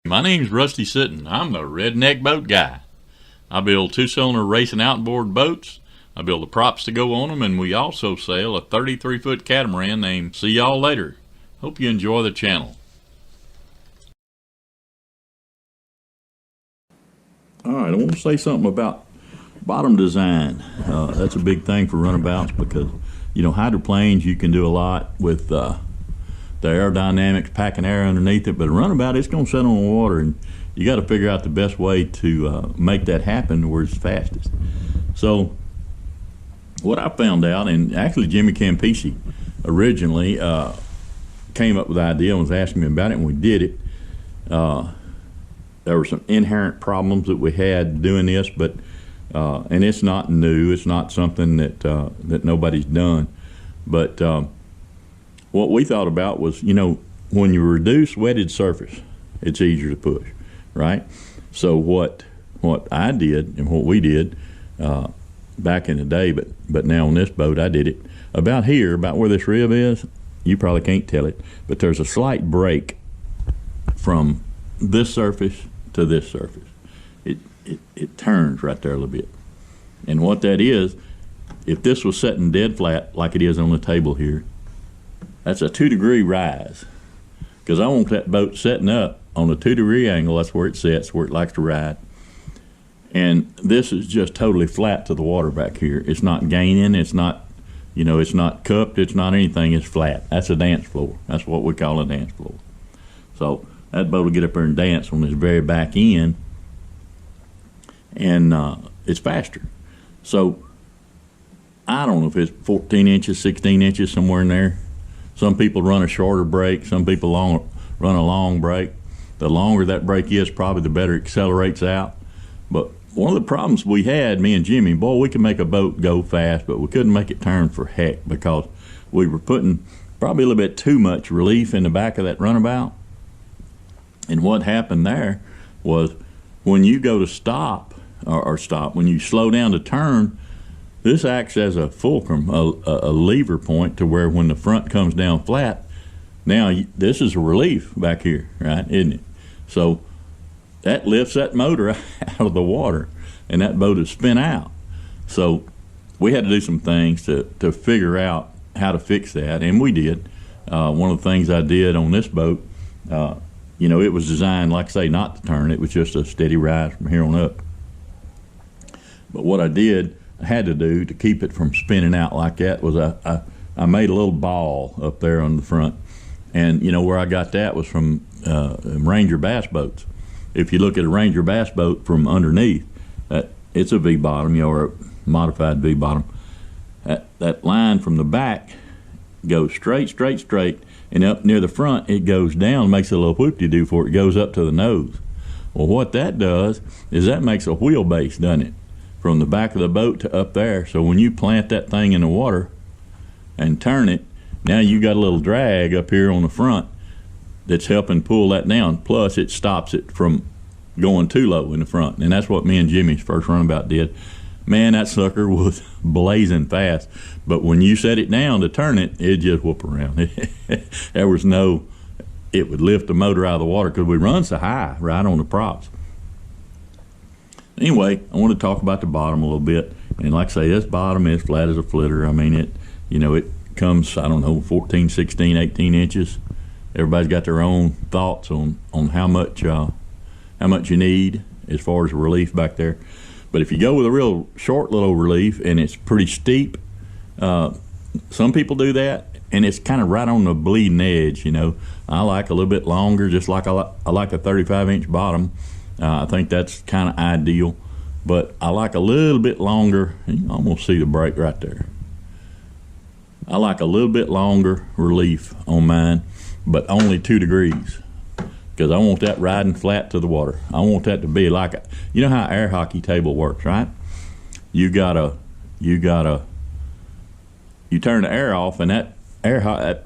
My name's Rusty Sitton. I'm the redneck boat guy. I build two-cylinder racing outboard boats. I build the props to go on them, and we also sail a 33-foot catamaran named See Y'all Later. Hope you enjoy the channel. All right, I want to say something about bottom design. That's a big thing for runabouts because, you know, hydroplanes, you can do a lot with the aerodynamics, packing air underneath it, but a runabout, it's going to set on the water, and you got to figure out the best way to make that happen where it's fastest. So what I found out, and actually Jimmy Campisi originally came up with the idea and was asking me about it, and we did it. There were some inherent problems that we had doing this, but and it's not new. It's not something that nobody's done. But what we thought about was, you know, when you reduce wetted surface, it's easier to push, right? So what I did and what we did back in the day, but now on this boat, I did it about here, about where this rib is. You probably can't tell it, but there's a slight break from this surface to this surface. It turns right there a little bit. And what that is, if this was sitting dead flat like it is on the table here, that's a 2-degree rise, because I want that boat setting up on a 2-degree angle. That's where it sets, where it likes to ride. And this is just totally flat to the water back here. It's not gaining. It's not, you know, it's not cupped. It's not anything. It's flat. That's a dance floor. That's what we call a dance floor. So that boat will get up there and dance on this very back end, and it's faster. So I don't know if it's 14 inches, 16 inches, somewhere in there. Some people run a shorter break. Some people run a long break. The longer that break is, probably the better it accelerates out. But one of the problems we had, me and Jimmy, boy, we could make a boat go fast, but we couldn't make it turn for heck because we were putting probably a little bit too much relief in the back of that runabout. And what happened there was when you go to stop, or stop, when you slow down to turn, this acts as a fulcrum, a lever point to where when the front comes down flat, now this is a relief back here, right, isn't it? So that lifts that motor out of the water, and that boat is spin out. So we had to do some things to figure out how to fix that, and we did. One of the things I did on this boat, you know, it was designed, like I say, not to turn. It was just a steady rise from here on up. But what I had to do to keep it from spinning out like that was I made a little ball up there on the front. And, you know, where I got that was from Ranger bass boats. If you look at a Ranger bass boat from underneath, it's a V-bottom, you know, or a modified V-bottom. That line from the back goes straight, and up near the front, it goes down, makes a little whoop-de-doo for it. It goes up to the nose. Well, what that does is that makes a wheelbase, doesn't it? From the back of the boat to up there. So when you plant that thing in the water and turn it, now you got a little drag up here on the front that's helping pull that down. Plus it stops it from going too low in the front. And that's what me and Jimmy's first runabout did. Man, that sucker was blazing fast. But when you set it down to turn it, it just whoop around. There was no, it would lift the motor out of the water because we run so high right on the props. Anyway, I want to talk about the bottom a little bit. And like I say, this bottom is flat as a flitter. I mean, it comes, I don't know, 14, 16, 18 inches. Everybody's got their own thoughts on how much you need as far as relief back there. But if you go with a real short little relief and it's pretty steep, some people do that, and it's kind of right on the bleeding edge, you know. I like a little bit longer, just like I like a 35-inch bottom. I think that's kind of ideal, but I like a little bit longer. You can almost see the break right there. I like a little bit longer relief on mine, but only 2 degrees, because I want that riding flat to the water. I want that to be like you know how air hockey table works, right? You turn the air off, and that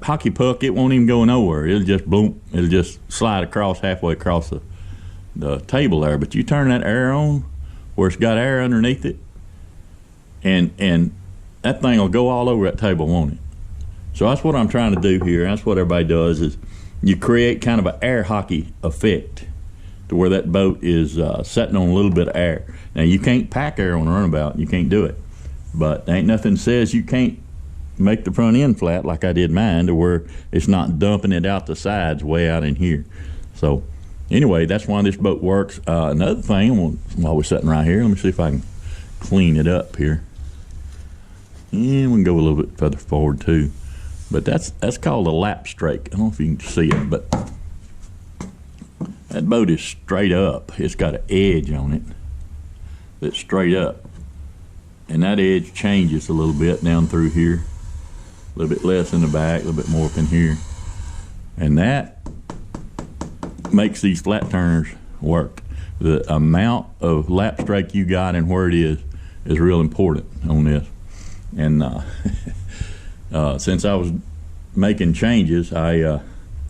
hockey puck, it won't even go nowhere. It'll just boom. It'll just slide across halfway across the table there. But you turn that air on where it's got air underneath it, and that thing will go all over that table, won't it? So that's what I'm trying to do here. That's what everybody does, is you create kind of an air hockey effect. to where that boat is sitting on a little bit of air. Now, you can't pack air on a runabout. You can't do it. But there ain't nothing says you can't make the front end flat like I did mine, to where it's not dumping it out the sides way out in here. So anyway, that's why this boat works. Another thing, while we're sitting right here, let me see if I can clean it up here. And we can go a little bit further forward too. But that's called a lap strake. I don't know if you can see it, but that boat is straight up. It's got an edge on it that's straight up. And that edge changes a little bit down through here. A little bit less in the back, a little bit more up in here. And that makes these flat turners work. The amount of lap strake you got and where it is real important on this. And since I was making changes, I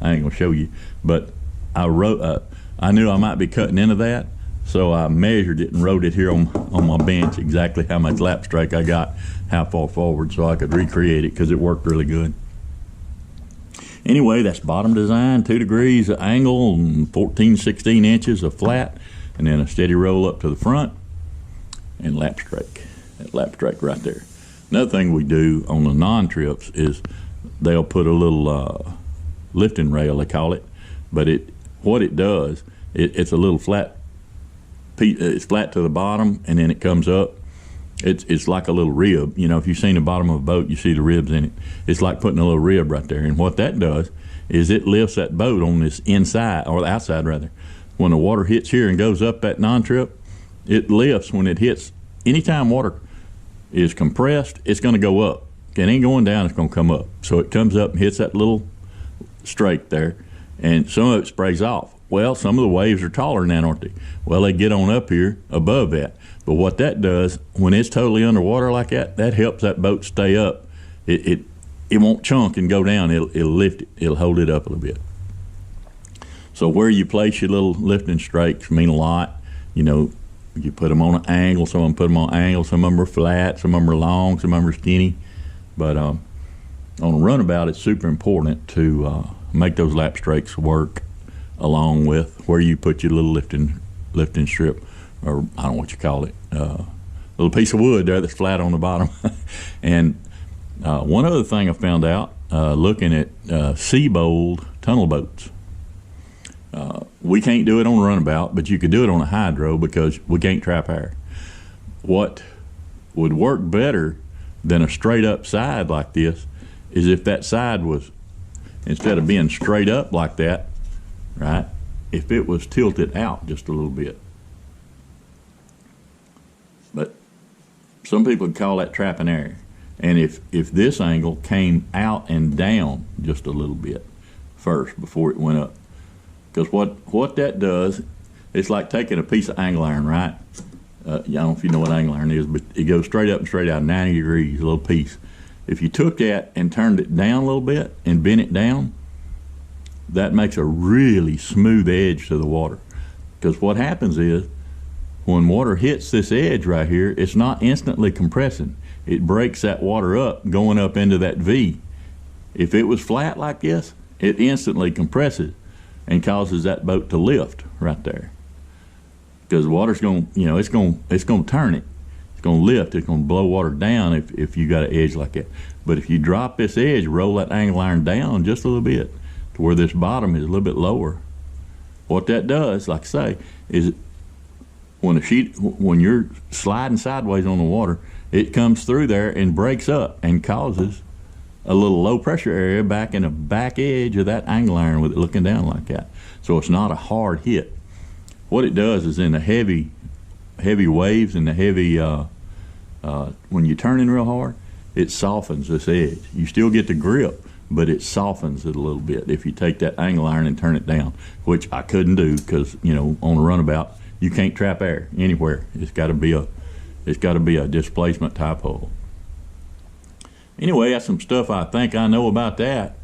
ain't gonna show you, but I knew I might be cutting into that, so I measured it and wrote it here on my bench exactly how much lap strake I got, how far forward, so I could recreate it because it worked really good. Anyway, that's bottom design, 2 degrees of angle and 14-16 inches of flat, and then a steady roll up to the front and lap strake. That lap strake right there. Another thing we do on the non-trips is they'll put a little lifting rail, they call it, but what it does, it's a little flat piece. It's flat to the bottom, and then it comes up. It's like a little rib. You know, if you've seen the bottom of a boat, you see the ribs in it. It's like putting a little rib right there. And what that does is it lifts that boat on this inside, or the outside rather. When the water hits here and goes up that non-trip, it lifts when it hits. Anytime water is compressed, it's going to go up. It ain't going down, it's going to come up. So it comes up and hits that little strake there, and some of it sprays off. Well, some of the waves are taller than that, aren't they? Well, they get on up here above that. But what that does, when it's totally underwater like that, that helps that boat stay up. It won't chunk and go down. It'll lift it. It'll hold it up a little bit. So where you place your little lifting strakes mean a lot. You know, you put them on an angle. Some of them put them on angle. Some of them are flat. Some of them are long. Some of them are skinny. But on a runabout, it's super important to make those lap strakes work, along with where you put your little lifting strip, or I don't know what you call it, little piece of wood there that's flat on the bottom. And one other thing I found out looking at Seabold tunnel boats, we can't do it on a runabout, but you could do it on a hydro because we can't trap air. What would work better than a straight up side like this is if that side was, instead of being straight up like that, right, if it was tilted out just a little bit. But some people would call that trapping air. And if this angle came out and down just a little bit first before it went up. Because what that does, it's like taking a piece of angle iron, right? I don't know if you know what angle iron is, but it goes straight up and straight out, 90 degrees, a little piece. If you took that and turned it down a little bit and bent it down, that makes a really smooth edge to the water. Because what happens is, when water hits this edge right here, it's not instantly compressing. It breaks that water up going up into that V. If it was flat like this, it instantly compresses and causes that boat to lift right there. Because the water's going, it's going to turn it. It's going to lift. It's going to blow water down if you got an edge like that. But if you drop this edge, roll that angle iron down just a little bit to where this bottom is a little bit lower, what that does, like I say, is when you're sliding sideways on the water, it comes through there and breaks up and causes a little low pressure area back in the back edge of that angle iron with it looking down like that. So it's not a hard hit. What it does is in the heavy waves and the heavy, when you're turning real hard, it softens this edge. You still get the grip, but it softens it a little bit if you take that angle iron and turn it down, which I couldn't do because, on a runabout, you can't trap air anywhere. It's got to be a displacement type hole. Anyway, that's some stuff I think I know about that.